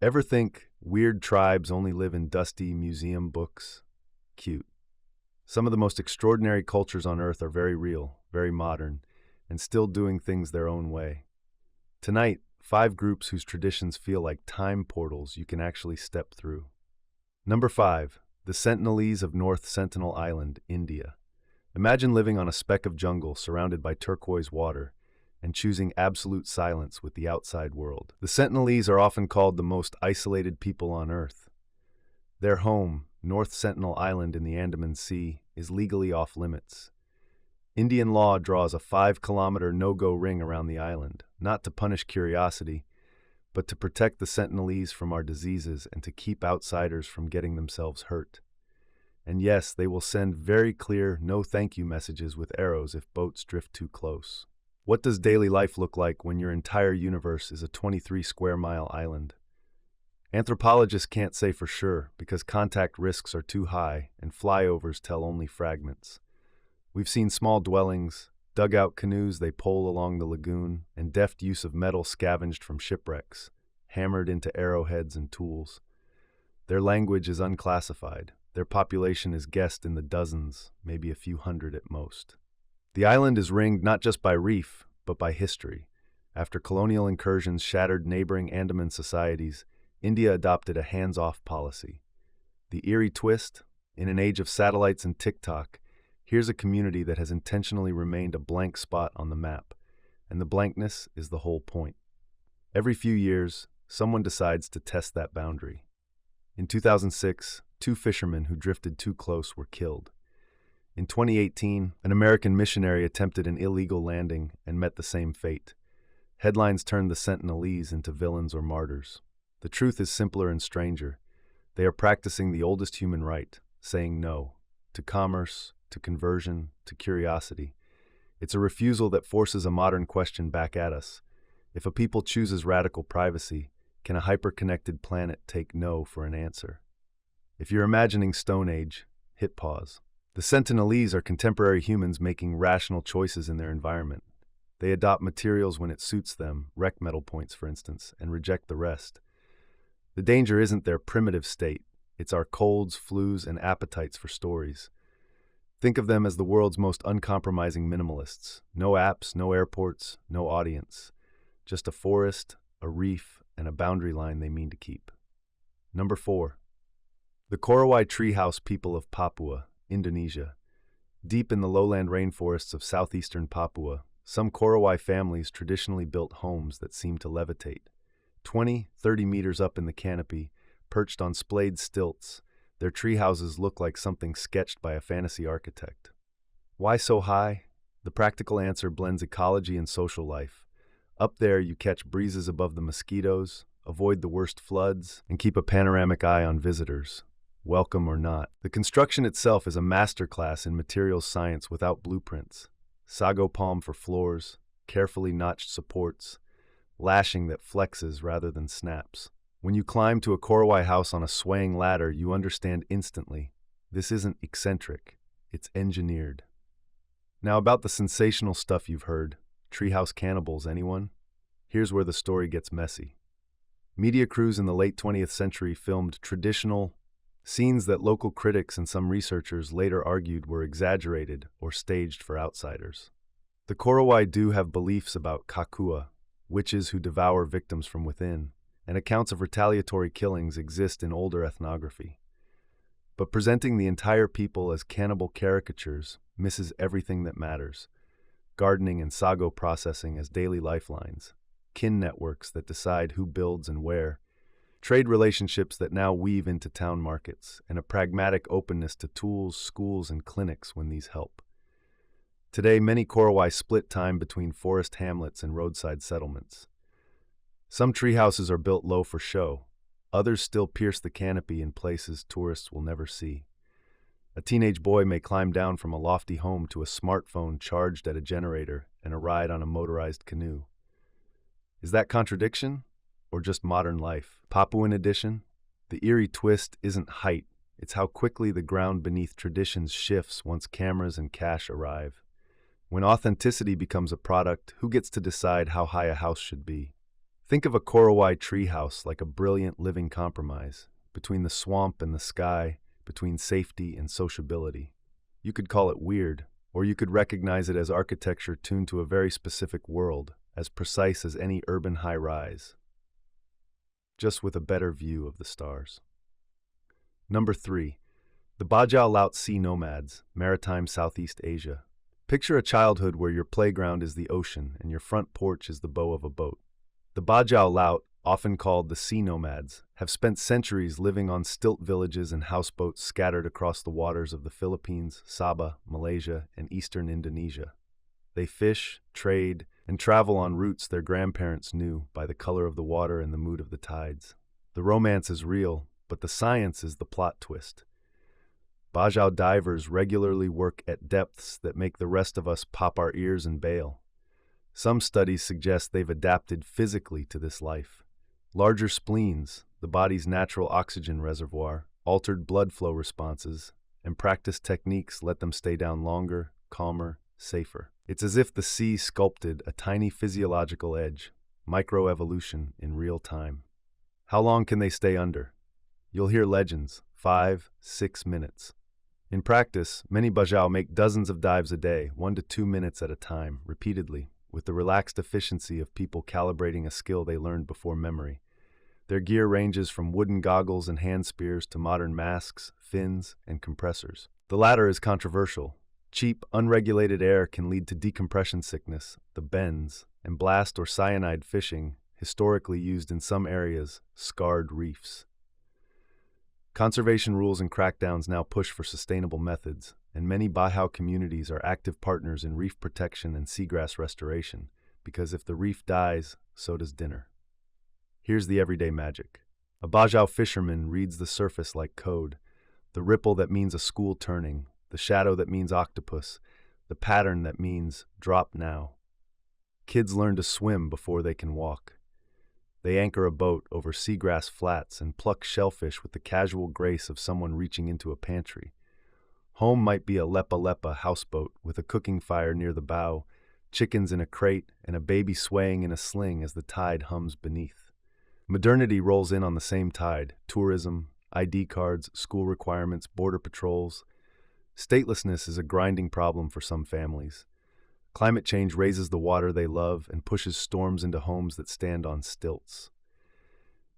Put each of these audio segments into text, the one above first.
Ever think weird tribes only live in dusty museum books? Cute. Some of the most extraordinary cultures on Earth are very real, very modern, and still doing things their own way. Tonight, 5 groups whose traditions feel like time portals you can actually step through. Number 5, the Sentinelese of North Sentinel Island, India. Imagine living on a speck of jungle surrounded by turquoise water and choosing absolute silence with the outside world. The Sentinelese are often called the most isolated people on Earth. Their home, North Sentinel Island in the Andaman Sea, is legally off-limits. Indian law draws a 5-kilometer no-go ring around the island, not to punish curiosity, but to protect the Sentinelese from our diseases and to keep outsiders from getting themselves hurt. And yes, they will send very clear no thank you messages with arrows if boats drift too close. What does daily life look like when your entire universe is a 23-square-mile island? Anthropologists can't say for sure because contact risks are too high and flyovers tell only fragments. We've seen small dwellings, dugout canoes they pole along the lagoon, and deft use of metal scavenged from shipwrecks, hammered into arrowheads and tools. Their language is unclassified. Their population is guessed in the dozens, maybe a few hundred at most. The island is ringed not just by reef, but by history. After colonial incursions shattered neighboring Andaman societies, India adopted a hands-off policy. The eerie twist, in an age of satellites and TikTok, here's a community that has intentionally remained a blank spot on the map, and the blankness is the whole point. Every few years, someone decides to test that boundary. In 2006, 2 fishermen who drifted too close were killed. In 2018, an American missionary attempted an illegal landing and met the same fate. Headlines turned the Sentinelese into villains or martyrs. The truth is simpler and stranger. They are practicing the oldest human right, saying no to commerce, to conversion, to curiosity. It's a refusal that forces a modern question back at us. If a people chooses radical privacy, can a hyper-connected planet take no for an answer? If you're imagining Stone Age, hit pause. The Sentinelese are contemporary humans making rational choices in their environment. They adopt materials when it suits them, wreck metal points for instance, and reject the rest. The danger isn't their primitive state, it's our colds, flus, and appetites for stories. Think of them as the world's most uncompromising minimalists. No apps, no airports, no audience. Just a forest, a reef, and a boundary line they mean to keep. Number 4. The Korowai treehouse people of Papua, Indonesia. Deep in the lowland rainforests of southeastern Papua, some Korowai families traditionally built homes that seem to levitate. 20-30 meters up in the canopy, perched on splayed stilts, their treehouses look like something sketched by a fantasy architect. Why so high? The practical answer blends ecology and social life. Up there, you catch breezes above the mosquitoes, avoid the worst floods, and keep a panoramic eye on visitors, welcome or not. The construction itself is a masterclass in materials science without blueprints. Sago palm for floors, carefully notched supports, lashing that flexes rather than snaps. When you climb to a Korowai house on a swaying ladder, you understand instantly. This isn't eccentric, it's engineered. Now about the sensational stuff you've heard. Treehouse cannibals, anyone? Here's where the story gets messy. Media crews in the late 20th century filmed traditional scenes that local critics and some researchers later argued were exaggerated or staged for outsiders. The Korowai do have beliefs about kakua, witches who devour victims from within, and accounts of retaliatory killings exist in older ethnography. But presenting the entire people as cannibal caricatures misses everything that matters. Gardening and sago processing as daily lifelines, kin networks that decide who builds and where, trade relationships that now weave into town markets, and a pragmatic openness to tools, schools, and clinics when these help. Today, many Korowai split time between forest hamlets and roadside settlements. Some treehouses are built low for show, others still pierce the canopy in places tourists will never see. A teenage boy may climb down from a lofty home to a smartphone charged at a generator and a ride on a motorized canoe. Is that contradiction, or just modern life? Papuan edition? The eerie twist isn't height, it's how quickly the ground beneath traditions shifts once cameras and cash arrive. When authenticity becomes a product, who gets to decide how high a house should be? Think of a Korowai treehouse like a brilliant living compromise between the swamp and the sky, between safety and sociability. You could call it weird, or you could recognize it as architecture tuned to a very specific world, as precise as any urban high-rise, just with a better view of the stars. Number 3. The Bajau Laut Sea Nomads, Maritime Southeast Asia. Picture a childhood where your playground is the ocean and your front porch is the bow of a boat. The Bajau Laut, often called the sea nomads, have spent centuries living on stilt villages and houseboats scattered across the waters of the Philippines, Sabah, Malaysia, and eastern Indonesia. They fish, trade, and travel on routes their grandparents knew by the color of the water and the mood of the tides. The romance is real, but the science is the plot twist. Bajau divers regularly work at depths that make the rest of us pop our ears and bail. Some studies suggest they've adapted physically to this life. Larger spleens, the body's natural oxygen reservoir, altered blood flow responses, and practiced techniques let them stay down longer, calmer, safer. It's as if the sea sculpted a tiny physiological edge, microevolution in real time. How long can they stay under? You'll hear legends, 5, 6 minutes. In practice, many Bajau make dozens of dives a day, 1 to 2 minutes at a time, repeatedly, with the relaxed efficiency of people calibrating a skill they learned before memory. Their gear ranges from wooden goggles and hand spears to modern masks, fins, and compressors. The latter is controversial. Cheap, unregulated air can lead to decompression sickness, the bends, and blast or cyanide fishing, historically used in some areas, scarred reefs. Conservation rules and crackdowns now push for sustainable methods, and many Bajau communities are active partners in reef protection and seagrass restoration, because if the reef dies, so does dinner. Here's the everyday magic. A Bajau fisherman reads the surface like code, the ripple that means a school turning, the shadow that means octopus, the pattern that means drop now. Kids learn to swim before they can walk. They anchor a boat over seagrass flats and pluck shellfish with the casual grace of someone reaching into a pantry. Home might be a lepa-lepa houseboat with a cooking fire near the bow, chickens in a crate, and a baby swaying in a sling as the tide hums beneath. Modernity rolls in on the same tide: tourism, ID cards, school requirements, border patrols. Statelessness is a grinding problem for some families. Climate change raises the water they love and pushes storms into homes that stand on stilts.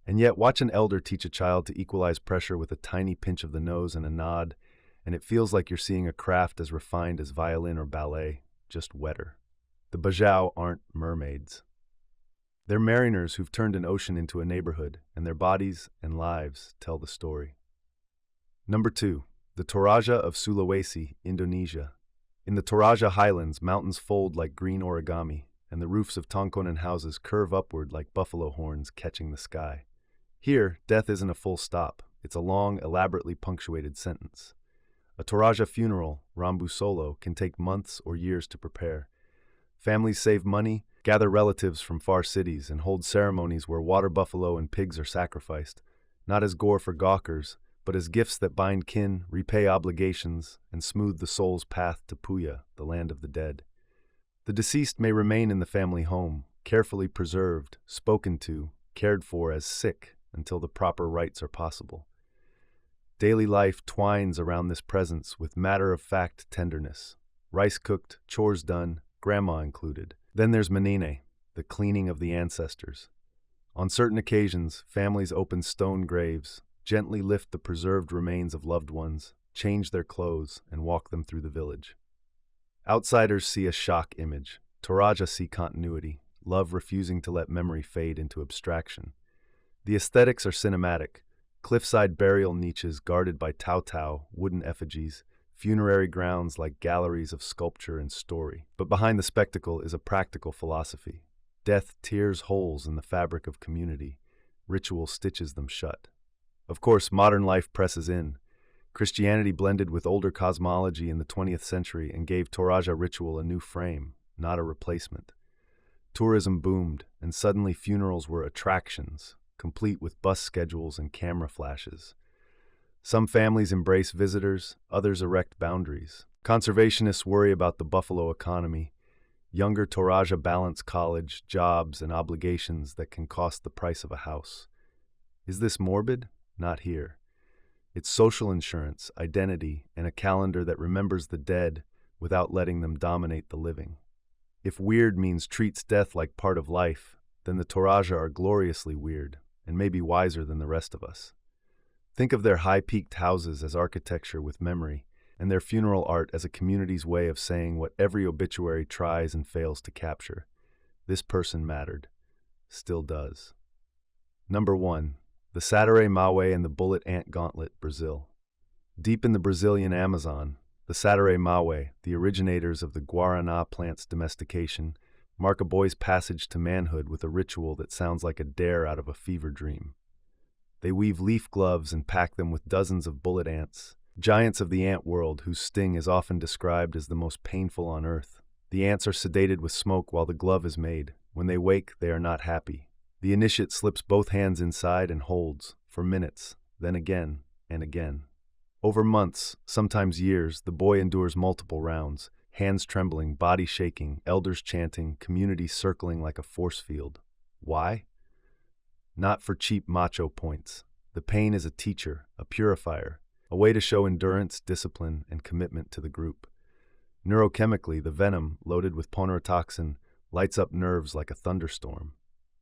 And yet, watch an elder teach a child to equalize pressure with a tiny pinch of the nose and a nod, and it feels like you're seeing a craft as refined as violin or ballet, just wetter. The Bajau aren't mermaids. They're mariners who've turned an ocean into a neighborhood, and their bodies and lives tell the story. Number 2. The Toraja of Sulawesi, Indonesia. In the Toraja highlands, mountains fold like green origami, and the roofs of tongkonan houses curve upward like buffalo horns catching the sky. Here, death isn't a full stop. It's a long, elaborately punctuated sentence. A Toraja funeral, Rambu Solo, can take months or years to prepare. Families save money, gather relatives from far cities, and hold ceremonies where water buffalo and pigs are sacrificed, not as gore for gawkers, but as gifts that bind kin, repay obligations, and smooth the soul's path to Puya, the land of the dead. The deceased may remain in the family home, carefully preserved, spoken to, cared for as sick until the proper rites are possible. Daily life twines around this presence with matter-of-fact tenderness. Rice cooked, chores done, grandma included. Then there's Menene, the cleaning of the ancestors. On certain occasions, families open stone graves, gently lift the preserved remains of loved ones, change their clothes, and walk them through the village. Outsiders see a shock image. Toraja see continuity, love refusing to let memory fade into abstraction. The aesthetics are cinematic. Cliffside burial niches guarded by tau-tau, wooden effigies, funerary grounds like galleries of sculpture and story. But behind the spectacle is a practical philosophy. Death tears holes in the fabric of community. Ritual stitches them shut. Of course, modern life presses in. Christianity blended with older cosmology in the 20th century and gave Toraja ritual a new frame, not a replacement. Tourism boomed, and suddenly funerals were attractions, complete with bus schedules and camera flashes. Some families embrace visitors, others erect boundaries. Conservationists worry about the buffalo economy. Younger Toraja balance college, jobs, and obligations that can cost the price of a house. Is this morbid? Not here. It's social insurance, identity, and a calendar that remembers the dead without letting them dominate the living. If weird means treats death like part of life, then the Toraja are gloriously weird, and maybe wiser than the rest of us. Think of their high-peaked houses as architecture with memory, and their funeral art as a community's way of saying what every obituary tries and fails to capture. This person mattered. Still does. Number 1. The Satare Mawe and the Bullet Ant Gauntlet, Brazil. Deep in the Brazilian Amazon, the Satare Mawe, the originators of the guarana plant's domestication, mark a boy's passage to manhood with a ritual that sounds like a dare out of a fever dream. They weave leaf gloves and pack them with dozens of bullet ants, giants of the ant world whose sting is often described as the most painful on earth. The ants are sedated with smoke while the glove is made. When they wake, they are not happy. The initiate slips both hands inside and holds, for minutes, then again and again. Over months, sometimes years, the boy endures multiple rounds, hands trembling, body shaking, elders chanting, community circling like a force field. Why? Not for cheap macho points. The pain is a teacher, a purifier, a way to show endurance, discipline, and commitment to the group. Neurochemically, the venom, loaded with ponerotoxin, lights up nerves like a thunderstorm.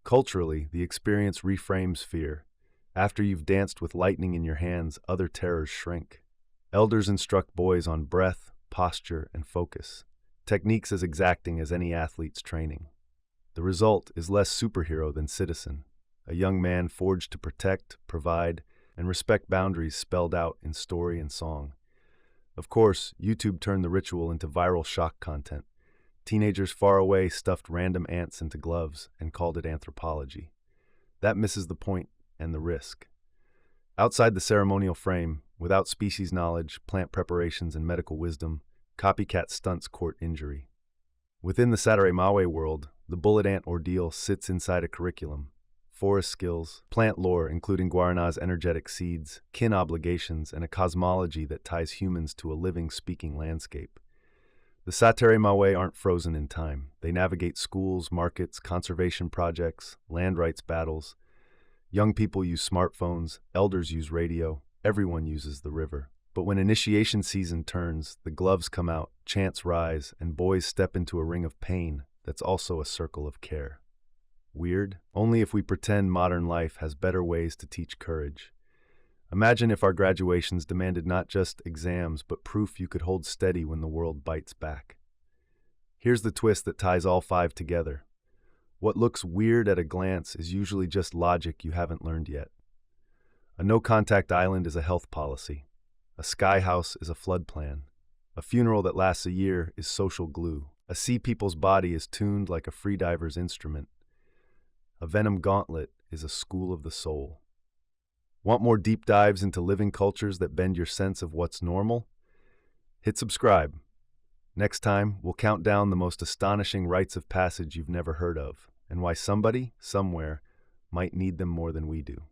Culturally, the experience reframes fear. After you've danced with lightning in your hands, other terrors shrink. Elders instruct boys on breath, posture, and focus, techniques as exacting as any athlete's training. The result is less superhero than citizen, a young man forged to protect, provide, and respect boundaries spelled out in story and song. Of course, YouTube turned the ritual into viral shock content. Teenagers far away stuffed random ants into gloves and called it anthropology. That misses the point and the risk. Outside the ceremonial frame, without species knowledge, plant preparations, and medical wisdom, copycat stunts court injury. Within the Satare Mawe world, the bullet ant ordeal sits inside a curriculum. Forest skills, plant lore including guarana's energetic seeds, kin obligations, and a cosmology that ties humans to a living, speaking landscape. The Satare Mawe aren't frozen in time. They navigate schools, markets, conservation projects, land rights battles. Young people use smartphones, elders use radio, everyone uses the river. But when initiation season turns, the gloves come out, chants rise, and boys step into a ring of pain that's also a circle of care. Weird? Only if we pretend modern life has better ways to teach courage. Imagine if our graduations demanded not just exams, but proof you could hold steady when the world bites back. Here's the twist that ties all 5 together. What looks weird at a glance is usually just logic you haven't learned yet. A no-contact island is a health policy. A sky house is a flood plan. A funeral that lasts a year is social glue. A sea people's body is tuned like a freediver's instrument. A venom gauntlet is a school of the soul. Want more deep dives into living cultures that bend your sense of what's normal? Hit subscribe. Next time, we'll count down the most astonishing rites of passage you've never heard of, and why somebody, somewhere, might need them more than we do.